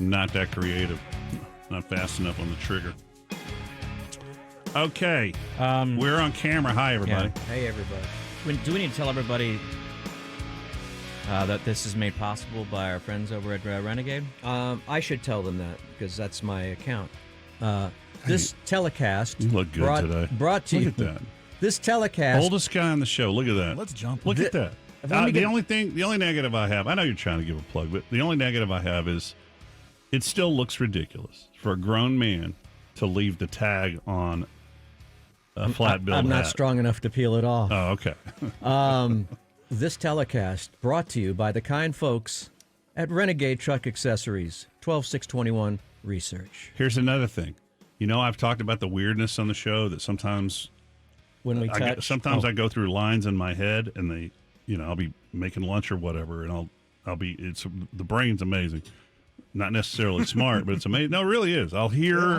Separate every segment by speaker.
Speaker 1: Not that creative. Not fast enough on the trigger. Okay. We're on camera. Hi, everybody.
Speaker 2: Yeah. Hey, everybody.
Speaker 3: Do we need to tell everybody that this is made possible by our friends over at Renegade?
Speaker 2: I should tell them that because that's my account. This telecast
Speaker 1: You look good today.
Speaker 2: Brought to
Speaker 1: Look
Speaker 2: you.
Speaker 1: at that.
Speaker 2: This telecast.
Speaker 1: Oldest guy on the show. Look at that.
Speaker 4: Let's jump.
Speaker 1: Look at that. The only negative I have, I know you're trying to give a plug, but the only negative I have is it still looks ridiculous for a grown man to leave the tag on a flat bill.
Speaker 2: I'm not strong enough to peel it off.
Speaker 1: Oh, okay.
Speaker 2: This telecast brought to you by the kind folks at Renegade Truck Accessories, 12621 Research.
Speaker 1: Here's another thing. You know, I've talked about the weirdness on the show that sometimes
Speaker 2: When we touch,
Speaker 1: I go through lines in my head, and I'll be making lunch or whatever, and the brain's amazing. Not necessarily smart, but it's amazing. No, it really is. I'll hear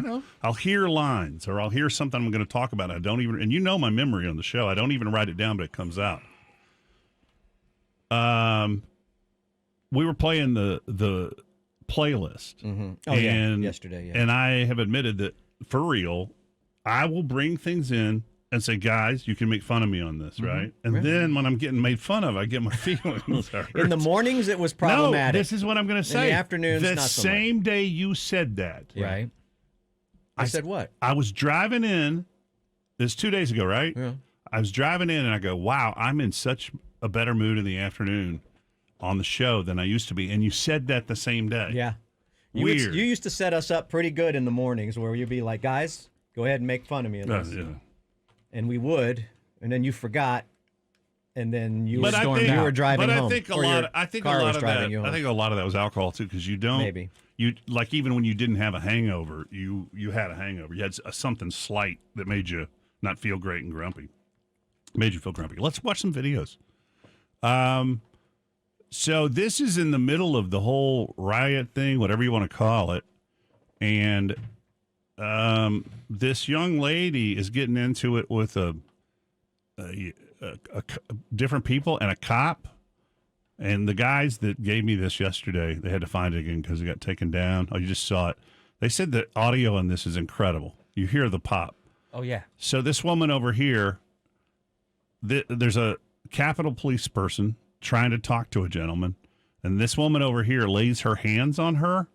Speaker 1: lines, or I'll hear something I'm going to talk about. And you know my memory on the show. I don't even write it down, but it comes out. We were playing the playlist.
Speaker 2: Mm-hmm. Oh, yeah, yesterday, yeah.
Speaker 1: And I have admitted that, for real, I will bring things in and say, guys, you can make fun of me on this, right? And then when I'm getting made fun of, I get my feelings hurt.
Speaker 2: In the mornings, it was problematic.
Speaker 1: No, this is what I'm going to say.
Speaker 2: In the afternoons,
Speaker 1: the
Speaker 2: not so
Speaker 1: same
Speaker 2: much.
Speaker 1: day you said that.
Speaker 2: Right. I said what?
Speaker 1: I was driving in. This 2 days ago, right?
Speaker 2: Yeah.
Speaker 1: I was driving in, and I go, wow, I'm in such a better mood in the afternoon on the show than I used to be. And you said that the same day.
Speaker 2: Yeah.
Speaker 1: Weird.
Speaker 2: You used to set us up pretty good in the mornings where you'd be like, guys, go ahead and make fun of me.
Speaker 1: Yeah.
Speaker 2: And we would, and then you forgot, and then you were driving
Speaker 1: but
Speaker 2: home.
Speaker 1: I think a lot of that was alcohol too, because you don't.
Speaker 2: Maybe.
Speaker 1: You like, even when you didn't have a hangover, you had a hangover. You had something slight that made you not feel great and grumpy. Made you feel grumpy. Let's watch some videos. So this is in the middle of the whole riot thing, whatever you want to call it, and this young lady is getting into it with a different people and a cop. And the guys that gave me this yesterday, they had to find it again because it got taken down. Oh, you just saw it. They said the audio on this is incredible. You hear the pop.
Speaker 3: Oh, yeah.
Speaker 1: So this woman over here, there's a Capitol Police person trying to talk to a gentleman, and this woman over here lays her hands on her,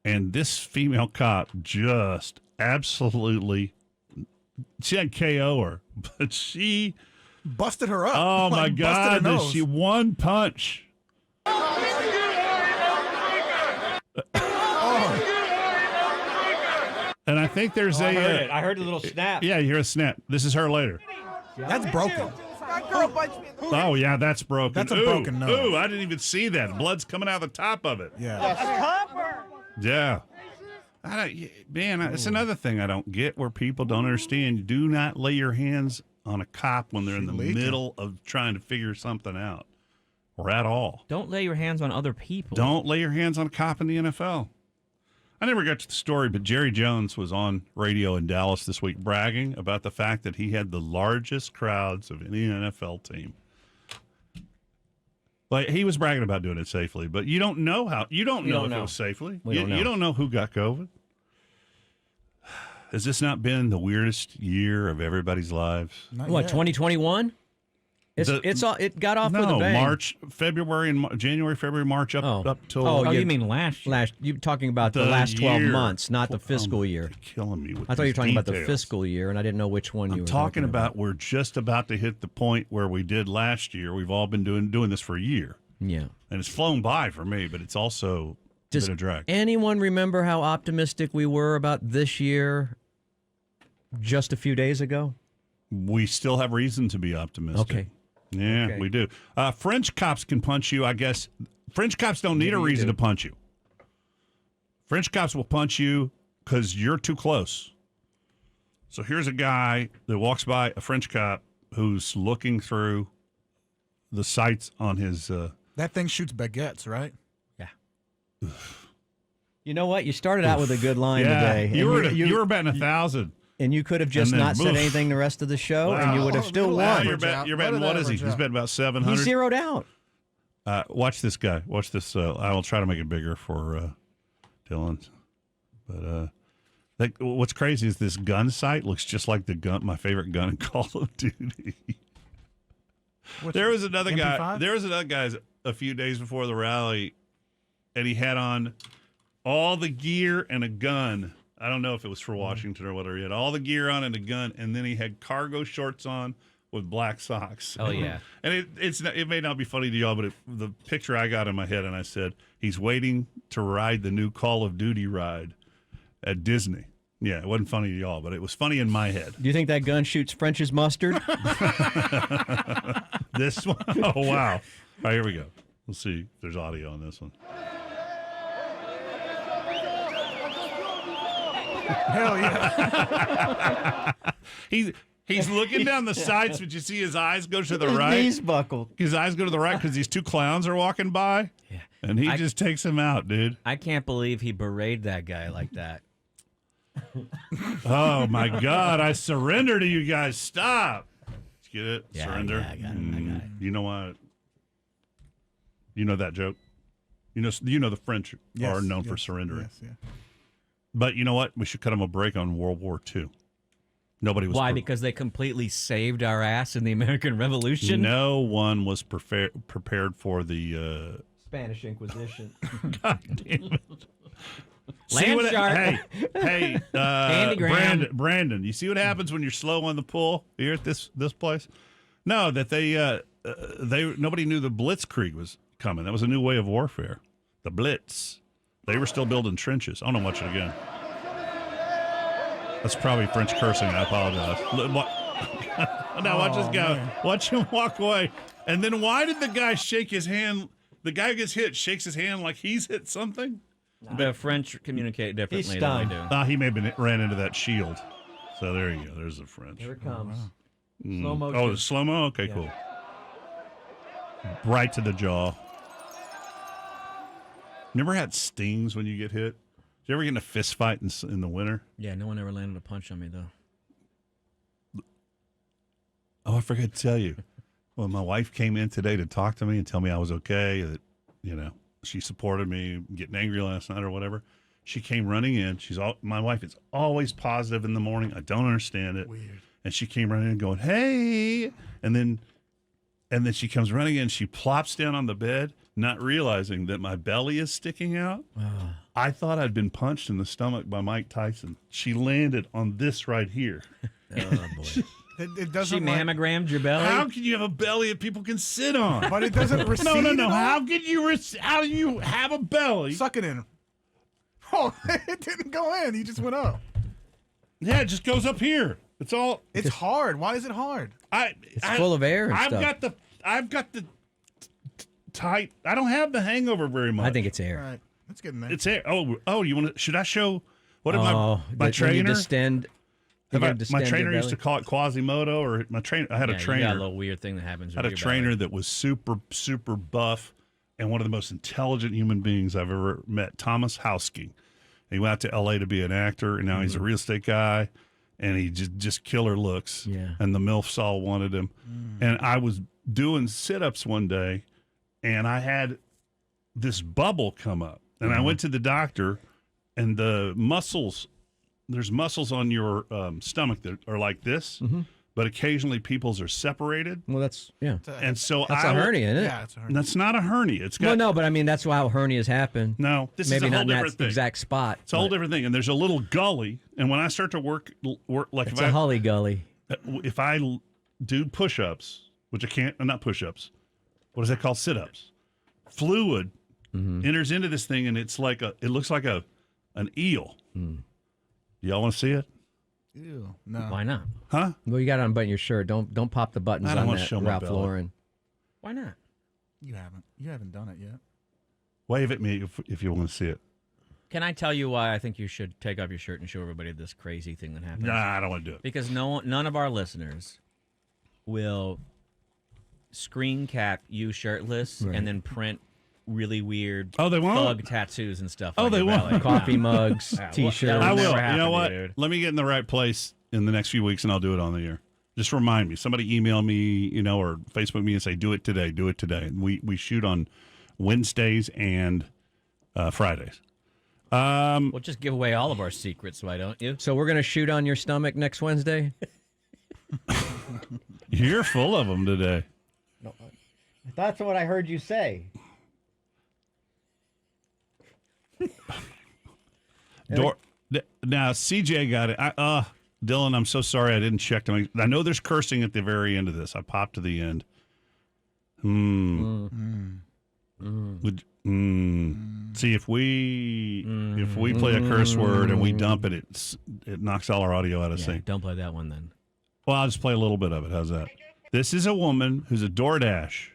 Speaker 1: and this female cop just absolutely, she had KO her, but she
Speaker 4: busted her up.
Speaker 1: Oh, my God. She one punch. And I think there's
Speaker 2: I heard a little snap.
Speaker 1: Yeah, you hear a snap. This is her later.
Speaker 4: That's broken.
Speaker 1: Oh, yeah, that's broken.
Speaker 4: That's a broken nose.
Speaker 1: Ooh, I didn't even see that. Blood's coming out of the top of it.
Speaker 4: Yeah.
Speaker 1: Yeah. It's another thing I don't get where people don't understand. Do not lay your hands on a cop when they're in the middle of trying to figure something out, or at all.
Speaker 3: Don't lay your hands on other people.
Speaker 1: Don't lay your hands on a cop in the NFL. I never got to the story, but Jerry Jones was on radio in Dallas this week bragging about the fact that he had the largest crowds of any NFL team. Like, he was bragging about doing it safely, but you don't know how. You don't know if it was safely. You don't know who got COVID. Has this not been the weirdest year of everybody's lives?
Speaker 2: What, 2021? It got off with a bang.
Speaker 1: March, February, and January, February, March, up till.
Speaker 3: Oh, you mean last year?
Speaker 2: You're talking about the last 12 months, not the fiscal year.
Speaker 1: You're killing me with
Speaker 2: I thought you were talking
Speaker 1: details.
Speaker 2: about the fiscal year, and I didn't know which one you were
Speaker 1: talking about. We're just about to hit the point where we did last year. We've all been doing this for a year.
Speaker 2: Yeah.
Speaker 1: And it's flown by for me, but it's also a bit of drag.
Speaker 2: Anyone remember how optimistic we were about this year just a few days ago?
Speaker 1: We still have reason to be optimistic.
Speaker 2: Okay.
Speaker 1: Yeah, we do. French cops can punch you, I guess. French cops don't need a reason to punch you. French cops will punch you because you're too close. So here's a guy that walks by, a French cop, who's looking through the sights on his...
Speaker 4: that thing shoots baguettes, right?
Speaker 2: Yeah. You know what? You started out with a good line today.
Speaker 1: You were betting 1,000.
Speaker 2: And you could have just not said anything the rest of the show, and you would have still won.
Speaker 1: You're betting, what is he? He's betting about 700.
Speaker 2: He zeroed out.
Speaker 1: Watch this guy. Watch this. I will try to make it bigger for Dylan. But what's crazy is this gun sight looks just like my favorite gun in Call of Duty. There was another guy a few days before the rally, and he had on all the gear and a gun. I don't know if it was for Washington or whatever. He had all the gear on and a gun, and then he had cargo shorts on with black socks.
Speaker 3: Oh, yeah.
Speaker 1: And it may not be funny to y'all, but the picture I got in my head, and I said, he's waiting to ride the new Call of Duty ride at Disney. Yeah, it wasn't funny to y'all, but it was funny in my head.
Speaker 2: Do you think that gun shoots French's mustard?
Speaker 1: This one? Oh, wow. All right, here we go. We'll see if there's audio on this one.
Speaker 4: Hell yeah.
Speaker 1: He's looking down the sides, but you see his eyes go to the right.
Speaker 2: Knees buckled.
Speaker 1: His eyes go to the right because these two clowns are walking by.
Speaker 3: Yeah.
Speaker 1: And he just takes him out, dude.
Speaker 3: I can't believe he berated that guy like that.
Speaker 1: Oh, my God. I surrender to you guys. Stop. Did you get it?
Speaker 3: Yeah,
Speaker 1: Surrender.
Speaker 3: yeah, I got it.
Speaker 1: You know what? You know that joke? You know the French are known for surrendering.
Speaker 4: Yes, yeah.
Speaker 1: But you know what? We should cut them a break on World War II. Nobody was.
Speaker 3: Why? Because they completely saved our ass in the American Revolution?
Speaker 1: No one was prepared for the
Speaker 2: Spanish Inquisition.
Speaker 1: God damn it.
Speaker 3: Land shark.
Speaker 1: Hey,
Speaker 3: Andy Graham.
Speaker 1: Brandon, you see what happens when you're slow on the pull here at this place? No, that nobody knew the Blitzkrieg was coming. That was a new way of warfare. The Blitz. They were still building trenches. I want to watch it again. That's probably French cursing. I apologize. Now watch this guy.
Speaker 4: Man.
Speaker 1: Watch him walk away. And then why did the guy shake his hand? The guy who gets hit shakes his hand like he's hit something.
Speaker 3: The French communicate differently than we do.
Speaker 1: He may have ran into that shield. So there you go. There's the French.
Speaker 2: Here it comes.
Speaker 1: Mm.
Speaker 2: Slow motion.
Speaker 1: Oh, the slow-mo? Okay,
Speaker 2: Yeah.
Speaker 1: cool. Right to the jaw. Never had stings when you get hit? Did you ever get in a fist fight in the winter?
Speaker 3: Yeah, no one ever landed a punch on me, though.
Speaker 1: Oh, I forgot to tell you. Well, my wife came in today to talk to me and tell me I was okay, that, she supported me getting angry last night or whatever. She came running in. My wife is always positive in the morning. I don't understand it.
Speaker 4: Weird.
Speaker 1: And she came running in going, hey. And then she comes running in. She plops down on the bed, not realizing that my belly is sticking out. I thought I'd been punched in the stomach by Mike Tyson. She landed on this right here.
Speaker 3: Oh, boy.
Speaker 4: It doesn't.
Speaker 3: She mammogrammed your belly?
Speaker 1: How can you have a belly that people can sit on?
Speaker 4: But it doesn't recede.
Speaker 1: No. How do you have a belly?
Speaker 4: Suck it in. Oh, it didn't go in. You just went up.
Speaker 1: Yeah, it just goes up here. It's all.
Speaker 4: It's hard. Why is it hard?
Speaker 2: It's full of air and stuff.
Speaker 1: I've got the tight. I don't have the hangover very much.
Speaker 2: I think it's
Speaker 4: All
Speaker 2: air.
Speaker 4: right. It's getting there.
Speaker 1: it's air. Oh, you want to? Should I show? What did
Speaker 2: Oh,
Speaker 1: my
Speaker 2: when
Speaker 1: trainer?
Speaker 2: you distend,
Speaker 1: My trainer used to call it Quasimodo, or my trainer. I had a
Speaker 3: You got a
Speaker 1: trainer.
Speaker 3: little weird thing that happens.
Speaker 1: I had
Speaker 3: with
Speaker 1: a
Speaker 3: your
Speaker 1: trainer
Speaker 3: belly.
Speaker 1: that was super, super buff and one of the most intelligent human beings I've ever met, Thomas Howsky. He went out to L.A. to be an actor, and now he's a real estate guy, and he just killer looks.
Speaker 2: Yeah.
Speaker 1: And the MILFs all wanted him. And I was doing sit-ups one day, and I had this bubble come up. And I went to the doctor, and the muscles, there's muscles on your stomach that are like this, but occasionally people's are separated.
Speaker 2: well, that's
Speaker 1: And so
Speaker 2: that's a hernia, isn't it?
Speaker 4: Yeah, it's a hernia.
Speaker 1: That's not a hernia. It's got
Speaker 2: Well, no, but I mean that's how hernias happen.
Speaker 1: no. This
Speaker 2: Maybe
Speaker 1: is a whole
Speaker 2: not in
Speaker 1: different
Speaker 2: that
Speaker 1: thing.
Speaker 2: exact spot.
Speaker 1: It's a whole different thing. And there's a little gully. And when I start to work like
Speaker 2: It's a Hully Gully.
Speaker 1: if I do push-ups, which I can't, not push-ups. What is that called? Sit-ups. Fluid enters into this thing, and it looks like an eel. Y'all want to see it?
Speaker 4: Ew. No.
Speaker 3: Why not?
Speaker 1: Huh?
Speaker 2: Well, you got to unbutton your shirt. Don't pop the buttons
Speaker 1: I don't
Speaker 2: on
Speaker 1: want to
Speaker 2: that
Speaker 1: show my
Speaker 2: Ralph
Speaker 1: belly.
Speaker 2: Lauren.
Speaker 3: Why not?
Speaker 4: You haven't done it yet.
Speaker 1: Wave at me if you want to see it.
Speaker 3: Can I tell you why I think you should take off your shirt and show everybody this crazy thing that happens?
Speaker 1: Nah, I don't want to do it.
Speaker 3: Because none of our listeners will screen cap you shirtless and then print really weird
Speaker 1: They won't?
Speaker 3: thug tattoos and stuff.
Speaker 1: Oh,
Speaker 3: on
Speaker 1: they
Speaker 3: your
Speaker 1: won't?
Speaker 3: belly.
Speaker 2: Coffee mugs,
Speaker 3: Yeah,
Speaker 2: T-shirts.
Speaker 3: well,
Speaker 1: I
Speaker 3: It'll
Speaker 1: will.
Speaker 3: never
Speaker 1: You
Speaker 3: happen
Speaker 1: know
Speaker 3: to
Speaker 1: what?
Speaker 3: you, dude.
Speaker 1: Let me get in the right place in the next few weeks, and I'll do it on the air. Just remind me. Somebody email me, or Facebook me and say, do it today. Do it today. And we shoot on Wednesdays and Fridays.
Speaker 3: We'll just give away all of our secrets, why don't you?
Speaker 2: So we're going to shoot on your stomach next Wednesday?
Speaker 1: You're full of them today.
Speaker 2: No, that's what I heard you say.
Speaker 1: Now, CJ got it. Dylan, I'm so sorry I didn't check to make. I know there's cursing at the very end of this. I popped to the end. See, if we play a curse word and we dump it, it knocks all our audio out of sync.
Speaker 3: Don't play that one then.
Speaker 1: Well, I'll just play a little bit of it. How's that? This is a woman who's a DoorDash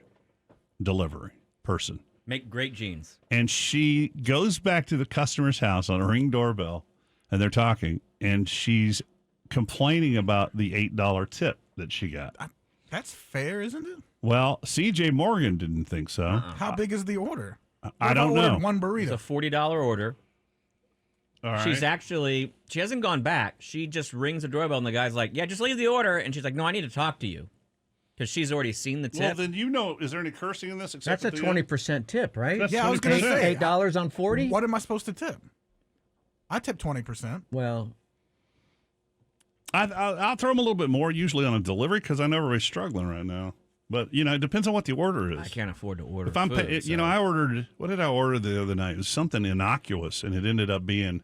Speaker 1: delivery person.
Speaker 3: Make great jeans.
Speaker 1: And she goes back to the customer's house on a Ring doorbell, and they're talking, and she's complaining about the $8 tip that she got.
Speaker 4: That's fair, isn't it?
Speaker 1: Well, C.J. Morgan didn't think so.
Speaker 4: How big is the order?
Speaker 1: I don't know.
Speaker 4: One burrito.
Speaker 3: It's a $40 order.
Speaker 1: All right.
Speaker 3: She hasn't gone back. She just rings the doorbell, and the guy's like, yeah, just leave the order. And she's like, no, I need to talk to you. Because she's already seen the tip.
Speaker 1: Well, then is there any cursing in this?
Speaker 2: That's a 20% tip, right?
Speaker 1: That's
Speaker 4: I was going to say.
Speaker 2: $8 on 40?
Speaker 4: What am I supposed to tip? I tip 20%.
Speaker 2: Well,
Speaker 1: I'll throw them a little bit more, usually on a delivery, because I know everybody's struggling right now. But, it depends on what the order is.
Speaker 3: I can't afford to order
Speaker 1: If I'm,
Speaker 3: food, so.
Speaker 1: I ordered, what did I order the other night? It was something innocuous, and it ended up being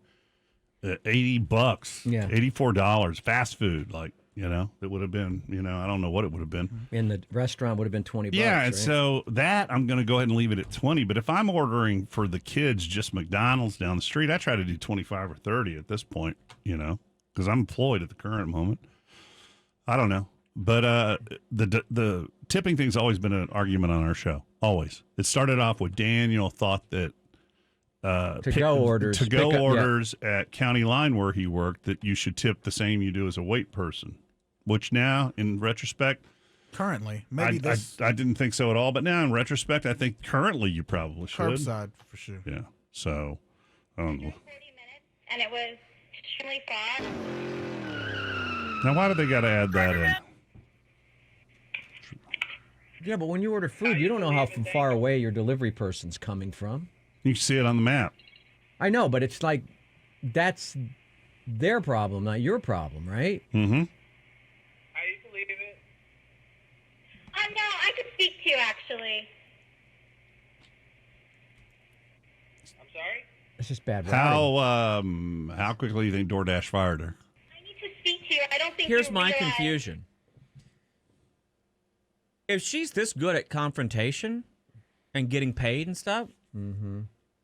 Speaker 1: $80, $84, fast food, it would have been, I don't know what it would have been.
Speaker 2: in the restaurant would have been $20.
Speaker 1: Yeah, and
Speaker 2: right?
Speaker 1: so that I'm going to go ahead and leave it at 20. But if I'm ordering for the kids just McDonald's down the street, I try to do 25 or 30 at this point, because I'm employed at the current moment. I don't know. But the tipping thing's always been an argument on our show. Always. It started off with Daniel thought that
Speaker 2: to-go orders
Speaker 1: at County Line where he worked, that you should tip the same you do as a wait person, which now, in retrospect,
Speaker 4: Currently. Maybe
Speaker 1: I didn't think so at all, but now in retrospect, I think currently you probably should.
Speaker 4: curbside for sure.
Speaker 1: Yeah. So, I don't know.
Speaker 5: 30 minutes, and it was extremely fast.
Speaker 1: Now, why do they got to add that in?
Speaker 2: Yeah, but when you order food, you don't know how far away your delivery person's coming from.
Speaker 1: You can see it on the map.
Speaker 2: I know, but it's like that's their problem, not your problem, right?
Speaker 1: Mm-hmm.
Speaker 6: I believe it.
Speaker 5: No, I could speak to you, actually.
Speaker 6: I'm sorry?
Speaker 2: It's just bad routing.
Speaker 1: How quickly do you think DoorDash fired her?
Speaker 5: I need to speak to you. I don't think
Speaker 3: Here's
Speaker 5: you
Speaker 3: my
Speaker 5: realize-
Speaker 3: confusion. If she's this good at confrontation and getting paid and stuff,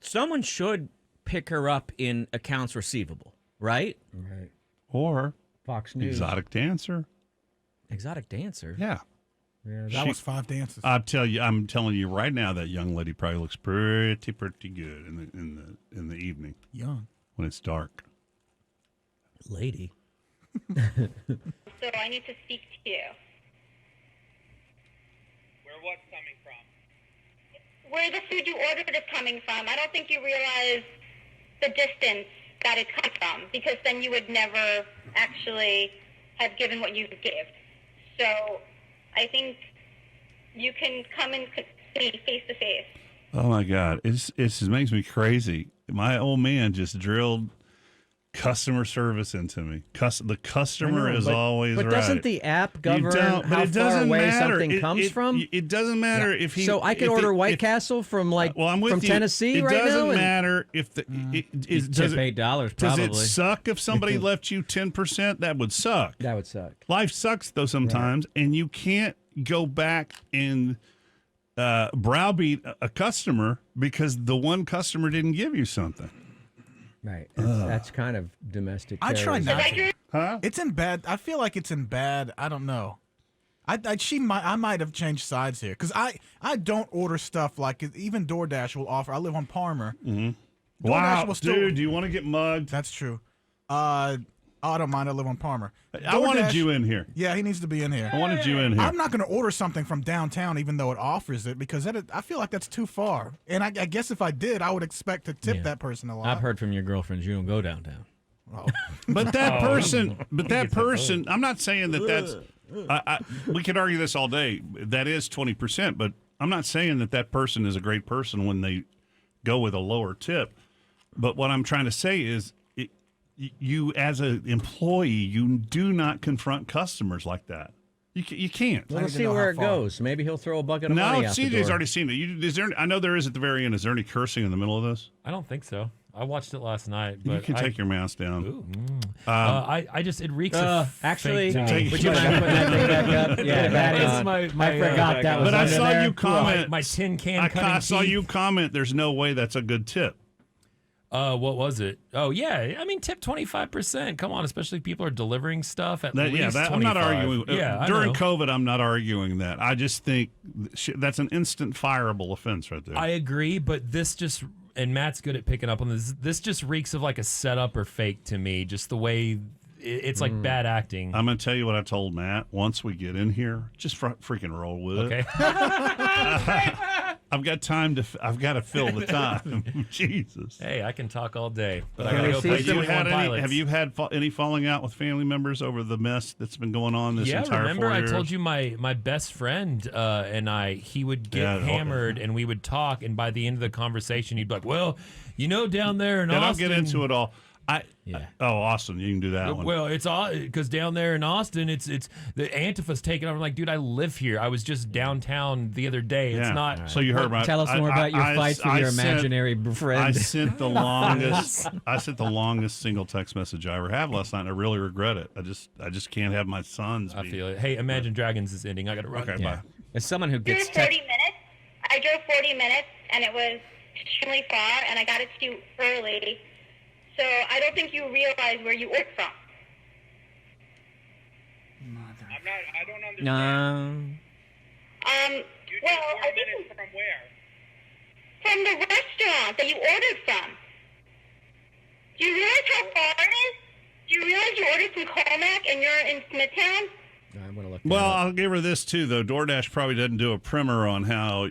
Speaker 3: someone should pick her up in accounts receivable, right?
Speaker 2: Right.
Speaker 1: Or
Speaker 2: Fox News.
Speaker 1: exotic dancer?
Speaker 3: Exotic dancer.
Speaker 1: Yeah.
Speaker 2: Yeah,
Speaker 4: That was 5 dances.
Speaker 1: I'm telling you right now, that young lady probably looks pretty good in the evening
Speaker 4: Young.
Speaker 1: when it's dark.
Speaker 3: Lady.
Speaker 5: So I need to speak to you.
Speaker 6: Where what's coming from?
Speaker 5: Where the food you ordered is coming from. I don't think you realize the distance that it's come from, because then you would never actually have given what you give. So I think you can come and see face to face.
Speaker 1: Oh my God, it just makes me crazy. My old man just drilled customer service into me. The customer is always
Speaker 2: but
Speaker 1: right.
Speaker 2: But doesn't the app govern how far away something comes from?
Speaker 1: It doesn't matter if he.
Speaker 2: So I can order White Castle from
Speaker 1: I'm with
Speaker 2: from
Speaker 1: you.
Speaker 2: Tennessee right now.
Speaker 1: It doesn't matter if the. Does
Speaker 3: Tip $8
Speaker 1: Does
Speaker 3: probably.
Speaker 1: it suck if somebody left you 10%? That would suck.
Speaker 2: That would suck.
Speaker 1: Life sucks though sometimes, and you can't go back and browbeat a customer because the one customer didn't give you something.
Speaker 2: Right. That's kind of domestic.
Speaker 4: I try
Speaker 2: terrorism.
Speaker 4: not
Speaker 5: Is that
Speaker 4: to.
Speaker 5: your
Speaker 1: Huh?
Speaker 4: It's in bad. I feel like it's in bad. I don't know. I might have changed sides here because I don't order stuff like even DoorDash will offer. I live on Palmer.
Speaker 1: Mm-hmm.
Speaker 4: DoorDash
Speaker 1: Wow,
Speaker 4: will still-
Speaker 1: dude, do you want to get mugged?
Speaker 4: That's true. I don't mind. I live on Palmer.
Speaker 1: I wanted
Speaker 4: DoorDash-
Speaker 1: you in here.
Speaker 4: Yeah, he needs to be in here.
Speaker 1: I wanted you in here.
Speaker 4: I'm not going to order something from downtown, even though it offers it, because I feel like that's too far. And I guess if I did, I would expect to tip
Speaker 3: Yeah.
Speaker 4: that person a lot.
Speaker 3: I've heard from your girlfriends you don't go downtown.
Speaker 1: But that person, I'm not saying that that's. We could argue this all day. That is 20%, but I'm not saying that person is a great person when they go with a lower tip. But what I'm trying to say is, you as an employee, you do not confront customers like that. You can't.
Speaker 2: Well, let's see where it goes. Maybe he'll throw a bucket of money out the
Speaker 1: CJ's
Speaker 2: door.
Speaker 1: already seen it. I know there is at the very end. Is there any cursing in the middle of this?
Speaker 7: I don't think so. I watched it last night. But
Speaker 1: You can take your mask down.
Speaker 7: Ooh. I just, it reeks of
Speaker 2: actually,
Speaker 7: fake to me.
Speaker 2: would you mind putting that thing back up? Yeah, that is.
Speaker 7: my
Speaker 2: I forgot that was
Speaker 1: But I
Speaker 2: under
Speaker 1: saw
Speaker 2: there.
Speaker 1: you comment.
Speaker 7: my tin can
Speaker 1: I
Speaker 7: cutting
Speaker 1: saw
Speaker 7: teeth.
Speaker 1: you comment. There's no way that's a good tip.
Speaker 7: What was it? Oh, yeah. I mean, tip 25%. Come on, especially if people are delivering stuff at least 25.
Speaker 1: I'm not arguing.
Speaker 7: Yeah,
Speaker 1: during
Speaker 7: I know.
Speaker 1: COVID, I'm not arguing that. I just think that's an instant fireable offense right there.
Speaker 7: I agree, but this just, and Matt's good at picking up on this, this just reeks of like a setup or fake to me, just the way it's like bad acting.
Speaker 1: I'm going to tell you what I told Matt. Once we get in here, just freaking roll with it.
Speaker 7: Okay.
Speaker 1: I've got time to. I've got to fill the time. Jesus.
Speaker 7: Hey, I can talk all day, but I gotta go
Speaker 2: see
Speaker 7: play
Speaker 1: Have you
Speaker 7: 21
Speaker 1: had
Speaker 7: pilots.
Speaker 1: have you had any falling out with family members over the mess that's been going on this
Speaker 7: Yeah,
Speaker 1: entire
Speaker 7: remember
Speaker 1: 4
Speaker 7: I
Speaker 1: years?
Speaker 7: told you my best friend and he would get
Speaker 1: Yeah,
Speaker 7: hammered and we would talk, and by the end of the conversation he'd be like, well, down there in
Speaker 1: And I'll
Speaker 7: Austin.
Speaker 1: get into it all.
Speaker 2: Yeah.
Speaker 1: Austin, you can do that one.
Speaker 7: Well, it's all because down there in Austin, it's the Antifa's taking over. I'm like, dude, I live here. I was just downtown the other day. It's
Speaker 1: Yeah.
Speaker 7: not.
Speaker 1: So you heard my.
Speaker 2: Tell us more about your fights with your
Speaker 1: sent-
Speaker 2: imaginary friend.
Speaker 1: I sent the longest. I sent the longest single text message I ever have last night. And I really regret it. I just can't have my sons.
Speaker 7: I feel it. Hey, Imagine Dragons is ending. I gotta run.
Speaker 1: Okay, bye.
Speaker 2: As someone who
Speaker 5: Drove
Speaker 2: gets
Speaker 5: 30 minutes. I drove 40 minutes, and it was extremely far, and I got it to you early. So I don't think you realize where you ordered from.
Speaker 6: I don't understand.
Speaker 2: no.
Speaker 6: You
Speaker 5: Well,
Speaker 6: did 4
Speaker 5: I
Speaker 6: minutes
Speaker 5: think
Speaker 6: from where?
Speaker 5: from the restaurant that you ordered from. Do you realize how far it is? Do you realize you ordered from Colmac and you're in Smithtown?
Speaker 2: I'm gonna look.
Speaker 1: Well,
Speaker 2: that up.
Speaker 1: I'll give her this too, though. DoorDash probably doesn't do a primer on how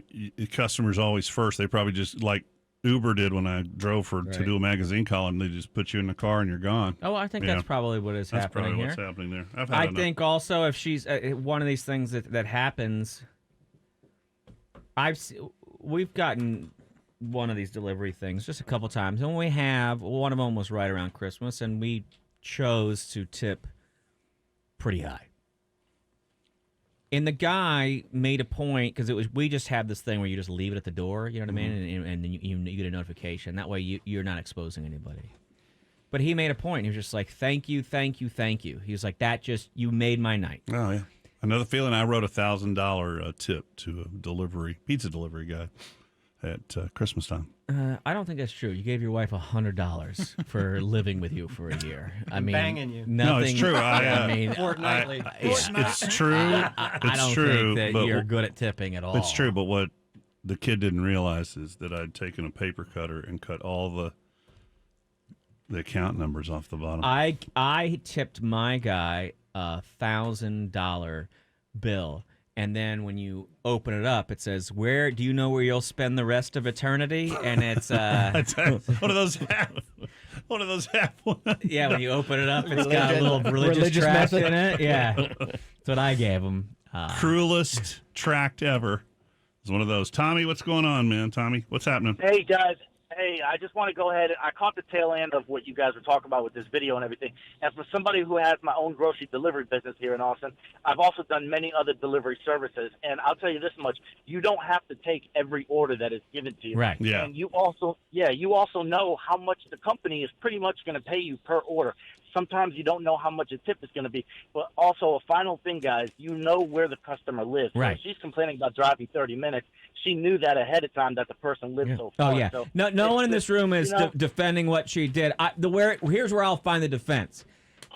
Speaker 1: customers always first. They probably just like Uber did when I drove to
Speaker 2: Right.
Speaker 1: do a magazine call, and they just put you in the car and you're gone.
Speaker 3: Oh, I think
Speaker 1: Yeah.
Speaker 3: that's probably what is
Speaker 1: That's
Speaker 3: happening
Speaker 1: probably
Speaker 3: here.
Speaker 1: what's happening there. I've had
Speaker 3: I
Speaker 1: enough.
Speaker 3: think also if she's one of these things that happens, we've gotten one of these delivery things just a couple times, and one of them was right around Christmas, and we chose to tip pretty high. And the guy made a point because we just have this thing where you just leave it at the door, you know what I mean, and then you get a notification. That way you're not exposing anybody. But he made a point. He was just like, "Thank you, thank you, thank you." He was like, you made my night."
Speaker 1: Oh yeah, another feeling. I wrote $1,000 tip to a pizza delivery guy at Christmas time.
Speaker 3: I don't think that's true. You gave your wife $100 for living with you for a year. I mean,
Speaker 2: banging you.
Speaker 3: Nothing,
Speaker 1: No, it's true.
Speaker 3: I mean,
Speaker 2: Fortnightly.
Speaker 1: It's true.
Speaker 3: I
Speaker 1: It's
Speaker 3: don't
Speaker 1: true.
Speaker 3: think that
Speaker 1: but
Speaker 3: you're good at tipping at all.
Speaker 1: It's true, but what the kid didn't realize is that I'd taken a paper cutter and cut all the account numbers off the bottom.
Speaker 3: I tipped my guy $1,000 bill, and then when you open it up, it says, "Where do you know where you'll spend the rest of eternity?" And it's
Speaker 1: one of those half ones.
Speaker 3: yeah. When you open it up, it's got a little religious tract
Speaker 2: message.
Speaker 3: in it. Yeah, that's what I gave him.
Speaker 1: Cruelest tract ever. It's one of those. Tommy, what's going on, man? Tommy, what's happening?
Speaker 8: Hey, guys. Hey, I just want to go ahead. I caught the tail end of what you guys were talking about with this video and everything. And for somebody who has my own grocery delivery business here in Austin, I've also done many other delivery services. And I'll tell you this much. You don't have to take every order that is given to you.
Speaker 3: Right.
Speaker 1: Yeah.
Speaker 8: And you also know how much the company is pretty much going to pay you per order. Sometimes you don't know how much a tip is going to be. But also a final thing, guys, you know where the customer lives. So
Speaker 3: Right.
Speaker 8: if she's complaining about driving 30 minutes. She knew that ahead of time that the person lived so far.
Speaker 3: Oh yeah.
Speaker 8: So
Speaker 3: No one in this room is
Speaker 8: you know-
Speaker 3: defending what she did. Here's where I'll find the defense.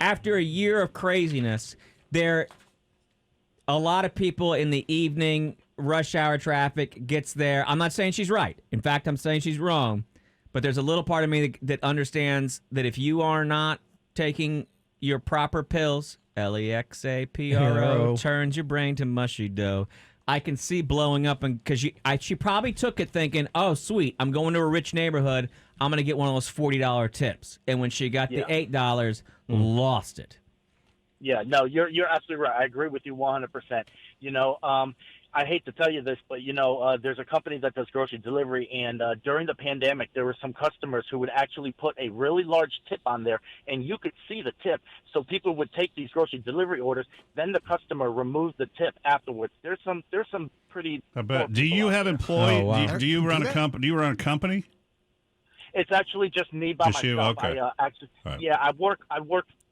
Speaker 3: After a year of craziness, a lot of people in the evening rush hour traffic gets there. I'm not saying she's right. In fact, I'm saying she's wrong. But there's a little part of me that understands that if you are not taking your proper pills, LEXAPRO, turns your brain to mushy dough. I can see blowing up, and because she probably took it thinking, "Oh, sweet, I'm going to a rich neighborhood. I'm gonna get one of those $40 tips." And when she got the $8, lost it.
Speaker 8: Yeah, no, you're absolutely right. I agree with you 100%. You know, I hate to tell you this, but there's a company that does grocery delivery, and during the pandemic, there were some customers who would actually put a really large tip on there, and you could see the tip. So people would take these grocery delivery orders, then the customer removes the tip afterwards. There's some pretty.
Speaker 1: I bet. Do you have employees?
Speaker 2: Oh, wow.
Speaker 1: Do you run a company? Do you run a company?
Speaker 8: It's actually just me by
Speaker 1: Just you?
Speaker 8: myself.
Speaker 1: Okay.
Speaker 8: I actually,
Speaker 1: Right.
Speaker 8: yeah, I work.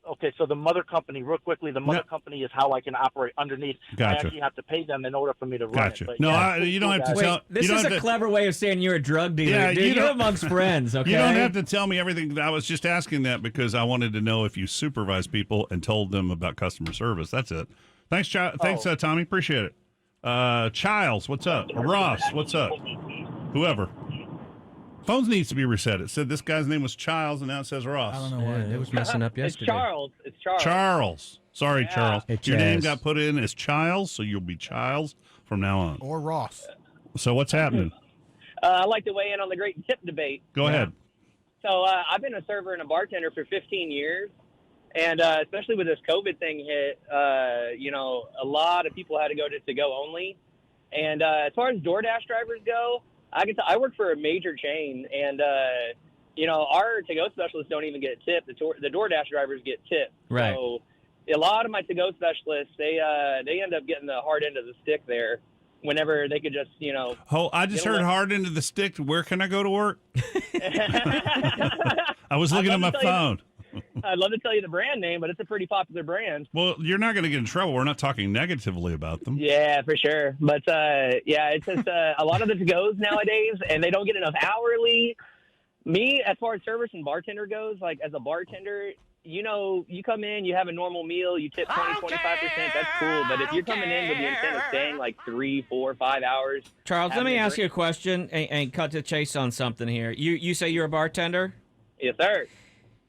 Speaker 8: Okay, so the mother company, real quickly, the mother
Speaker 1: No.
Speaker 8: company is how I can operate underneath.
Speaker 1: Gotcha.
Speaker 8: I actually have to pay them in order for me to run
Speaker 1: Gotcha.
Speaker 8: it. But
Speaker 1: No,
Speaker 8: yeah,
Speaker 1: you don't have to
Speaker 8: guys.
Speaker 1: tell.
Speaker 3: Wait, this
Speaker 1: you don't
Speaker 3: is
Speaker 1: have
Speaker 3: a
Speaker 1: to-
Speaker 3: clever way of saying you're a drug dealer.
Speaker 1: Yeah,
Speaker 3: dude.
Speaker 1: you
Speaker 3: You're
Speaker 1: don't-
Speaker 3: amongst friends, okay?
Speaker 1: You don't have to tell me everything. I was just asking that because I wanted to know if you supervise people and told them about customer service. That's it. Thanks, thanks, Tommy. Appreciate it. Childs, what's up? Ross, what's up? Whoever. Phones needs to be reset. It said this guy's name was Childs, and now it says Ross.
Speaker 4: I don't know why.
Speaker 2: Yeah, it was messing up
Speaker 6: It's
Speaker 2: yesterday.
Speaker 6: Charles. It's Charles.
Speaker 1: Charles. Sorry,
Speaker 6: Yeah.
Speaker 1: Charles.
Speaker 2: Hey,
Speaker 1: Your name
Speaker 2: Chaz.
Speaker 1: got put in as Childs, so you'll be Childs from now on.
Speaker 4: Or Ross.
Speaker 1: So what's happening?
Speaker 6: I'd like to weigh in on the great tip debate.
Speaker 1: Go ahead.
Speaker 6: So I've been a server and a bartender for 15 years. And especially with this COVID thing hit, a lot of people had to go to go only. And as far as DoorDash drivers go, I work for a major chain, and our to-go specialists don't even get tipped. The DoorDash drivers get tipped.
Speaker 3: Right.
Speaker 6: So a lot of my to-go specialists, they end up getting the hard end of the stick there. Whenever they could just,
Speaker 1: Oh, I just
Speaker 6: Get a
Speaker 1: heard
Speaker 6: little-
Speaker 1: hard into the stick. Where can I go to work? I was looking at
Speaker 6: I'd
Speaker 1: my
Speaker 6: love to tell
Speaker 1: phone.
Speaker 6: I'd love to tell you the brand name, but it's a pretty popular brand.
Speaker 1: Well, you're not going to get in trouble. We're not talking negatively about them.
Speaker 6: Yeah, for sure. But it's just a lot of the to-goes nowadays, and they don't get enough hourly. Me, as far as service and bartender goes, like as a bartender, you come in, you have a normal meal, you tip 20, 25%, that's cool. But if you're coming in with the intent of staying like 3, 4, 5 hours.
Speaker 3: Charles, let me
Speaker 6: having a
Speaker 3: ask
Speaker 6: drink-
Speaker 3: you a question and cut to the chase on something here. You say you're a bartender?
Speaker 6: Yes, sir.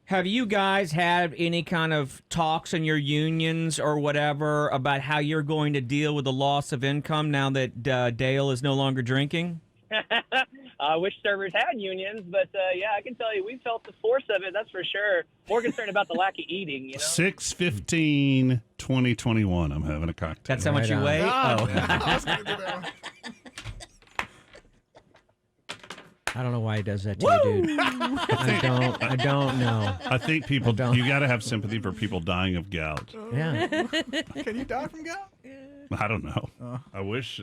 Speaker 3: Have you guys had any kind of talks in your unions or whatever about how you're going to deal with the loss of income now that Dale is no longer drinking?
Speaker 6: I wish servers had unions, but yeah, I can tell you we felt the force of it, that's for sure. More concerned about the lack of eating,
Speaker 1: 6/15/2021. I'm having a cocktail.
Speaker 3: That's how much
Speaker 2: Right
Speaker 3: you
Speaker 2: on.
Speaker 3: weigh?
Speaker 4: God,
Speaker 3: Oh.
Speaker 4: man, I was gonna do that one.
Speaker 2: I don't know why he does that to you, dude. I don't know.
Speaker 1: I think people,
Speaker 2: don't.
Speaker 1: you got to have sympathy for people dying of gout.
Speaker 2: Yeah.
Speaker 4: Can you die from gout?
Speaker 1: I don't know. I wish.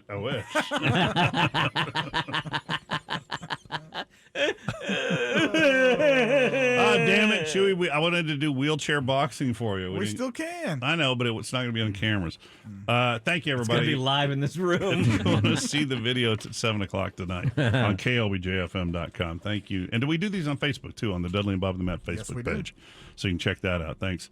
Speaker 1: Damn it, Chewy. I wanted to do wheelchair boxing for you.
Speaker 4: We
Speaker 1: didn't-
Speaker 4: still can.
Speaker 1: I know, but it's not going to be on cameras. Thank you,
Speaker 3: It's going to
Speaker 1: everybody.
Speaker 3: be live in this
Speaker 1: If
Speaker 3: room.
Speaker 1: you want to see the video, it's at 7 o'clock tonight on KLBJFM.com. Thank you. And do we do these on Facebook, too, on the Dudley and Bob the Met
Speaker 4: Yes, we
Speaker 1: Facebook
Speaker 4: do.
Speaker 1: page? So you can check that out. Thanks.